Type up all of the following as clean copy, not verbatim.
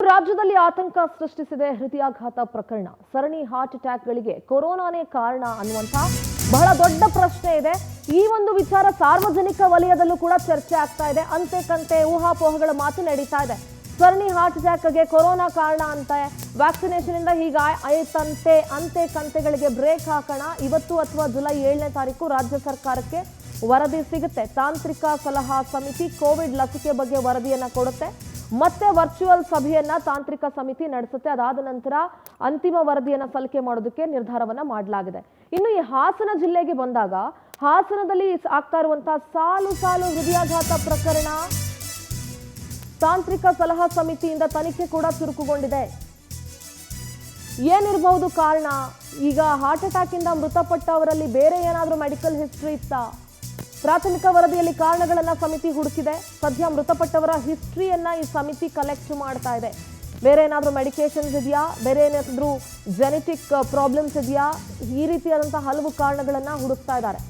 ರಾಜ್ಯದಲ್ಲಿ ಆತಂಕ ಸೃಷ್ಟಿಸಿದೆ ಹೃದಯಾಘಾತ ಪ್ರಕರಣ. ಸರಣಿ ಹಾರ್ಟ್ ಅಟ್ಯಾಕ್ಗಳಿಗೆ ಕೊರೋನಾನೇ ಕಾರಣ ಅನ್ನುವಂತ ಬಹಳ ದೊಡ್ಡ ಪ್ರಶ್ನೆ ಇದೆ. ಈ ಒಂದು ವಿಚಾರ ಸಾರ್ವಜನಿಕ ವಲಯದಲ್ಲೂ ಕೂಡ ಚರ್ಚೆ ಆಗ್ತಾ ಇದೆ. ಅಂತೆ ಕಂತೆ ಊಹಾಪೋಹಗಳ ಮಾತು ನಡೀತಾ ಇದೆ. ಸರಣಿ ಹಾರ್ಟ್ ಅಟ್ಯಾಕ್ಗೆ ಕೊರೋನಾ ಕಾರಣ ಅಂತ, ವ್ಯಾಕ್ಸಿನೇಷನ್ ಇಂದ ಹೀಗೆ ಆಯ್ತಂತೆ ಅಂತೆ ಕಂತೆಗಳಿಗೆ ಬ್ರೇಕ್ ಹಾಕೋಣ. ಇವತ್ತು ಅಥವಾ ಜುಲೈ 7ನೇ ತಾರೀಕು ರಾಜ್ಯ ಸರ್ಕಾರಕ್ಕೆ ವರದಿ ಸಿಗುತ್ತೆ. ತಾಂತ್ರಿಕ ಸಲಹಾ ಸಮಿತಿ ಕೋವಿಡ್ ಲಸಿಕೆ ಬಗ್ಗೆ ವರದಿಯನ್ನ ಕೊಡುತ್ತೆ. ಮತ್ತೆ ವರ್ಚುವಲ್ ಸಭೆಯನ್ನ ತಾಂತ್ರಿಕ ಸಮಿತಿ ನಡೆಸುತ್ತೆ. ಅದಾದ ನಂತರ ಅಂತಿಮ ವರದಿಯನ್ನ ಸಲ್ಲಿಕೆ ಮಾಡೋದಕ್ಕೆ ನಿರ್ಧಾರವನ್ನ ಮಾಡಲಾಗಿದೆ. ಇನ್ನು ಈ ಹಾಸನ ಜಿಲ್ಲೆಗೆ ಬಂದಾಗ, ಹಾಸನದಲ್ಲಿ ಆಗ್ತಾ ಇರುವಂತಹ ಸಾಲು ಸಾಲು ಹೃದಯಾಘಾತ ಪ್ರಕರಣ ತಾಂತ್ರಿಕ ಸಲಹಾ ಸಮಿತಿಯಿಂದ ತನಿಖೆ ಕೂಡ ಚುರುಕುಗೊಂಡಿದೆ. ಏನಿರಬಹುದು ಕಾರಣ? ಈಗ ಹಾರ್ಟ್ ಅಟ್ಯಾಕ್ ಇಂದ ಮೃತಪಟ್ಟವರಲ್ಲಿ ಬೇರೆ ಏನಾದರೂ ಮೆಡಿಕಲ್ ಹಿಸ್ಟ್ರಿ ಇತ್ತಾ? ಪ್ರಾಥಮಿಕ ವರದಿಯಲ್ಲಿ ಕಾರಣಗಳನ್ನ ಸಮಿತಿ ಹುಡುಕಿದೆ. ಸದ್ಯ ಮೃತಪಟ್ಟವರ ಹಿಸ್ಟ್ರಿಯನ್ನ ಈ ಸಮಿತಿ ಕಲೆಕ್ಟ್ ಮಾಡ್ತಾ ಇದೆ. ಬೇರೆ ಏನಾದರೂ ಮೆಡಿಕೇಶನ್ಸ್ ಇದೆಯಾ, ಬೇರೆ ಏನಾದರೂ ಜೆನೆಟಿಕ್ ಪ್ರಾಬ್ಲಮ್ಸ್ ಇದೆಯಾ, ಈ ರೀತಿಯಾದಂತಹ ಹಲವು ಕಾರಣಗಳನ್ನ ಹುಡುಕ್ತಾ ಇದ್ದಾರೆ.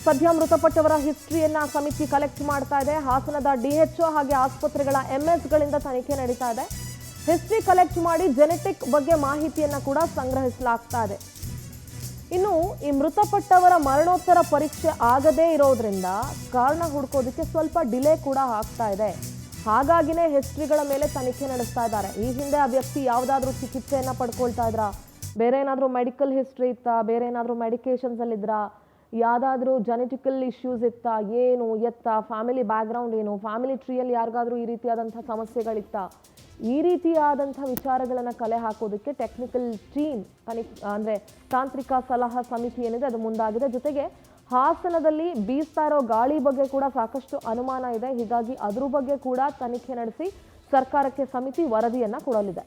ಸದ್ಯ ಮೃತಪಟ್ಟವರ ಹಿಸ್ಟ್ರಿಯನ್ನ ಸಮಿತಿ ಕಲೆಕ್ಟ್ ಮಾಡ್ತಾ ಇದೆ. ಹಾಸನದ DHO ಹಾಗೆ ಆಸ್ಪತ್ರೆಗಳ MS ಗಳಿಂದ ತನಿಖೆ ನಡೀತಾ ಇದೆ. ಹಿಸ್ಟ್ರಿ ಕಲೆಕ್ಟ್ ಮಾಡಿ ಜೆನೆಟಿಕ್ ಬಗ್ಗೆ ಮಾಹಿತಿಯನ್ನ ಕೂಡ ಸಂಗ್ರಹಿಸಲಾಗ್ತಾ ಇದೆ. ಇನ್ನು ಈ ಮೃತಪಟ್ಟವರ ಮರಣೋತ್ತರ ಪರೀಕ್ಷೆ ಆಗದೇ ಇರೋದ್ರಿಂದ ಕಾರಣ ಹುಡುಕೋದಕ್ಕೆ ಸ್ವಲ್ಪ ಡಿಲೇ ಕೂಡ ಆಗ್ತಾ ಇದೆ. ಹಾಗಾಗಿನೇ ಹಿಸ್ಟ್ರಿಗಳ ಮೇಲೆ ತನಿಖೆ ನಡೆಸ್ತಾ ಇದ್ದಾರೆ. ಈ ಹಿಂದೆ ಆ ವ್ಯಕ್ತಿ ಯಾವುದಾದ್ರೂ ಚಿಕಿತ್ಸೆಯನ್ನ ಪಡ್ಕೊಳ್ತಾ ಇದ್ರಾ, ಬೇರೆ ಏನಾದರೂ ಮೆಡಿಕಲ್ ಹಿಸ್ಟ್ರಿ ಇತ್ತಾ, ಬೇರೆ ಏನಾದರೂ ಮೆಡಿಕೇಶನ್ಸ್ ಅಲ್ಲಿದ್ರಾ, ಯಾವುದಾದ್ರೂ ಜೆನೆಟಿಕಲ್ ಇಶ್ಯೂಸ್ ಇತ್ತಾ, ಏನು ಎತ್ತ, ಫ್ಯಾಮಿಲಿ ಬ್ಯಾಕ್ಗ್ರೌಂಡ್ ಏನು, ಫ್ಯಾಮಿಲಿ ಟ್ರೀಯಲ್ಲಿ ಯಾರಿಗಾದ್ರೂ ಈ ರೀತಿಯಾದಂಥ ಸಮಸ್ಯೆಗಳಿತ್ತಾ, ಈ ರೀತಿಯಾದಂಥ ವಿಚಾರಗಳನ್ನು ಕಲೆ ಹಾಕೋದಕ್ಕೆ ಟೆಕ್ನಿಕಲ್ ಟೀಮ್ ಅಂದರೆ ತಾಂತ್ರಿಕ ಸಲಹಾ ಸಮಿತಿ ಏನಿದೆ ಅದು ಮುಂದಾಗಿದೆ. ಜೊತೆಗೆ ಹಾಸನದಲ್ಲಿ ಬೀಸ್ತಾ ಇರೋ ಗಾಳಿ ಬಗ್ಗೆ ಕೂಡ ಸಾಕಷ್ಟು ಅನುಮಾನ ಇದೆ. ಹೀಗಾಗಿ ಅದ್ರ ಬಗ್ಗೆ ಕೂಡ ತನಿಖೆ ನಡೆಸಿ ಸರ್ಕಾರಕ್ಕೆ ಸಮಿತಿ ವರದಿಯನ್ನ ಕೊಡಲಿದೆ.